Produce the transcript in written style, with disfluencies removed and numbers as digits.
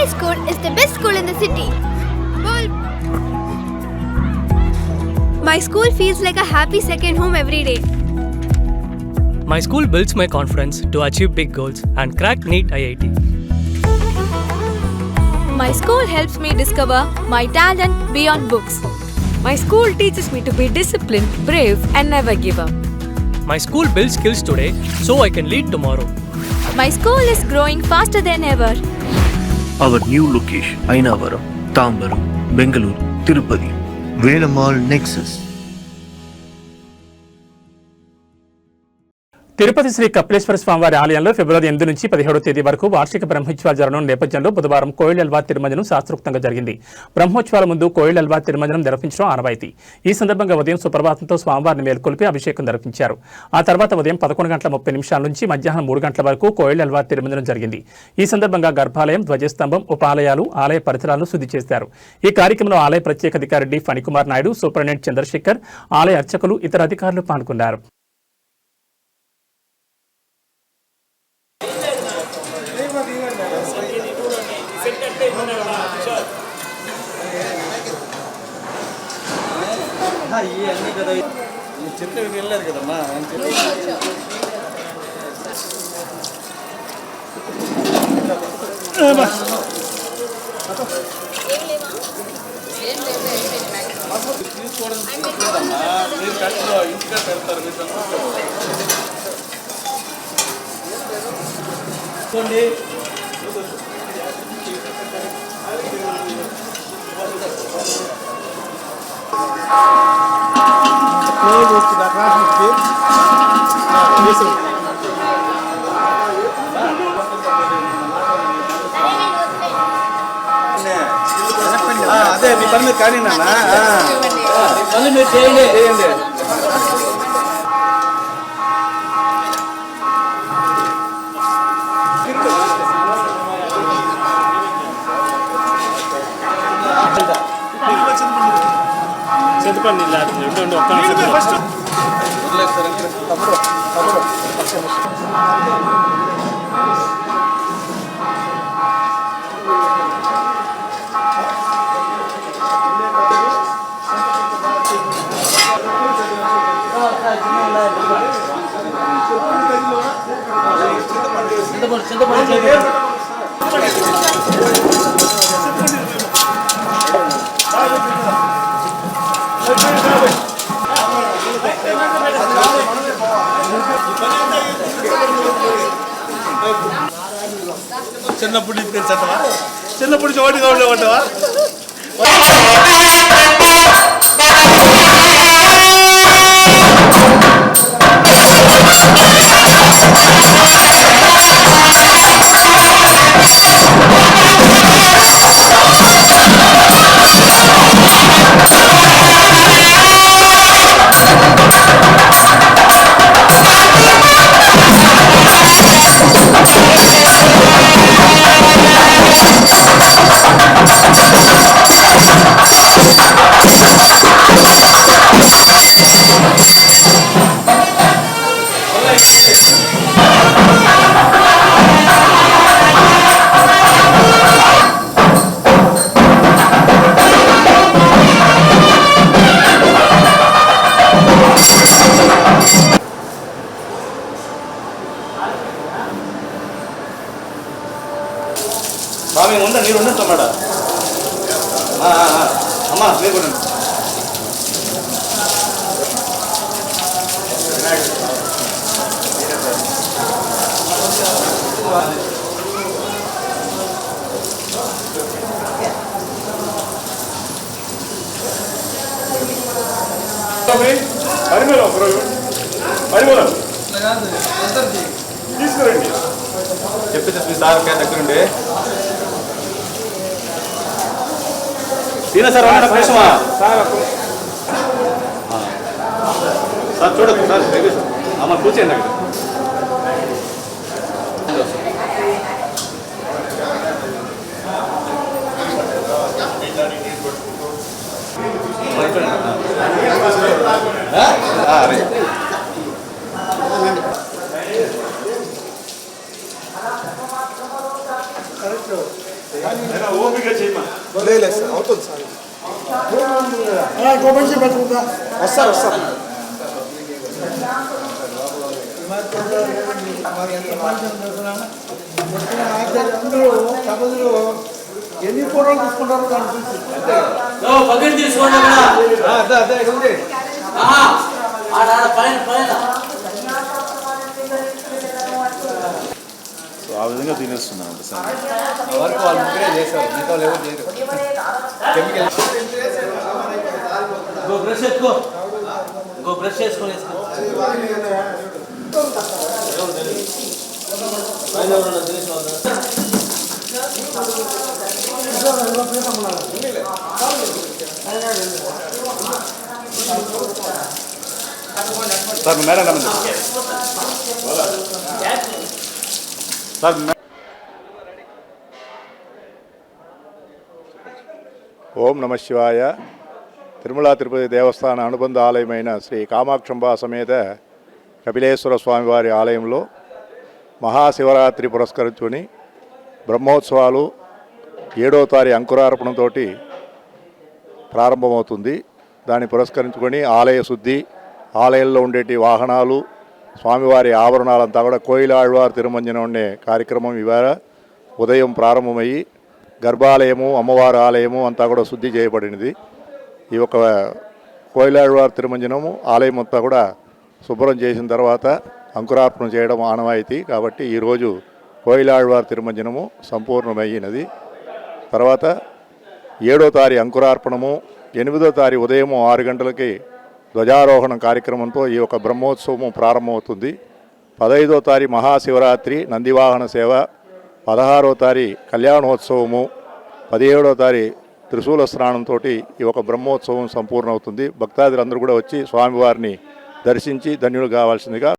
My school is the best school in the city. My school feels like a happy second home every day. My school builds my confidence to achieve big goals and crack NEET IIT. My school helps me discover my talent beyond books. My school teaches me to be disciplined, brave, and never give up. My school builds skills today so I can lead tomorrow. My school is growing faster than ever. Our new location, Ainavaram, Tambaram, Bengaluru, Tirupati, Velamal Nexus. Tirupati Shri Kapileswara స్వామివారి ఆలయంలో ఫిబ్రవరి 8 నుంచి 17వ తేదీ వరకు వార్షిక బ్రహ్మోత్సవాలు జరగనున్న నేపథ్యంలో బుధవారం కోయిలెల్వా తిరుమంజనం శాస్త్రోక్తంగా జరిగింది. బ్రహ్మోత్సవాల ముందు కోయిలెల్వా తిరుమంజనం నిర్వహించడం ఆనవాయితీ. ఈ సందర్భంగా ఉదయం సుప్రభాతంతో స్వామివారిని మేల్కొల్పి అభిషేకం నిర్వహించారు. ఆ తర్వాత ఉదయం 11:30 నుంచి మధ్యాహ్నం 3 గంటల వరకు కోయిలెల్వా తిరుమంజనం జరిగింది. ఈ సందర్భంగా గర్భాలయం, ధ్వజస్తంభం, ఉపాలయాలు, ఆలయ పరిసరాలను శుద్ధి చేశారు. ఈ కార్యక్రమంలో ఆలయ ప్రత్యేక అధికారి డి ఫణికుమార్ నాయుడు, సూపరింటెండెంట్ చంద్రశేఖర్, ఆలయ అర్చకులు, ఇతర అధికారులు పాల్గొన్నారు. అన్నీ కదా చెట్లు వెళ్ళారు కదమ్మా. తీసుకోవడం మీరు కట్టులో ఇంటిగా పెడతారు మీరు చూడండి. అదే మీ పని మీరు కానీ నాన్న మళ్ళీ మీరు చేయండి చేయండి. చింతపండి తమ్ముడు తమ్ముడు చిన్నప్పుడు నీకు తెలుసా? చిన్నప్పుడు చోటు కావాలి ఉంటావా? స్వామి ఉందా? మీరు ఉండదు తమ్మాడా? అమ్మా మీరు కూడా తీసుకురండి చెప్పేసి మీ సార్ దగ్గరుండి తిన సార్ కోసమా సార్ చూడదు సార్ అమ్మ కూర్చోండి అక్కడ. లేదు సార్ అవుతుంది సార్ వస్తారు వస్తారు ఎన్ని ఫోటోలు తీసుకుంటారో అదే అదే ఇక్కడ ఉంది సో ఆ విధంగా తినేస్తున్నాం సార్. వరకు వాళ్ళు ముగ్గురే చేశారు మిగతా వాళ్ళు ఎవరు చేయరు కెమికల్ బ్రష్ ఎత్తుకో ఇంకో బ్రష్ చేసుకొని సార్ మేడం నమ్మండి సార్. ఓం నమ శివాయ. తిరుమల తిరుపతి దేవస్థాన అనుబంధ ఆలయమైన శ్రీ కామాక్షంబ సమేత కపిలేశ్వర స్వామివారి ఆలయంలో మహాశివరాత్రి పురస్కరించుకొని బ్రహ్మోత్సవాలు 7వ తారీఖు అంకురార్పణంతో ప్రారంభమవుతుంది. దాన్ని పురస్కరించుకొని ఆలయ శుద్ధి, ఆలయంలో ఉండేటి వాహనాలు, స్వామివారి ఆభరణాలంతా కూడా కోయిలాళ్వార్ తిరుమంజనం ఉండే కార్యక్రమం ఇవాళ ఉదయం ప్రారంభమయ్యి గర్భాలయము, అమ్మవారి ఆలయము అంతా కూడా శుద్ధి చేయబడినది. ఈ యొక్క కోయిలాళ్వార్ తిరుమంజనము ఆలయం అంతా కూడా శుభ్రం చేసిన తర్వాత అంకురార్పణ చేయడం ఆనవాయితీ. కాబట్టి ఈరోజు కోయిలాళ్వార్ తిరుమంజనము సంపూర్ణమైనది. తర్వాత 7వ తారీఖు అంకురార్పణము, 8వ తారీఖు ఉదయం 6 గంటలకి ధ్వజారోహణం కార్యక్రమంతో ఈ యొక్క బ్రహ్మోత్సవము ప్రారంభమవుతుంది. 15వ తారీఖు మహాశివరాత్రి నందివాహన సేవ, 16వ తారీఖు కళ్యాణోత్సవము, 17వ తారీఖు త్రిశూల స్నానంతో ఈ యొక్క బ్రహ్మోత్సవం సంపూర్ణమవుతుంది. భక్తాదులందరూ కూడా వచ్చి స్వామివారిని దర్శించి ధన్యులు కావాల్సిందిగా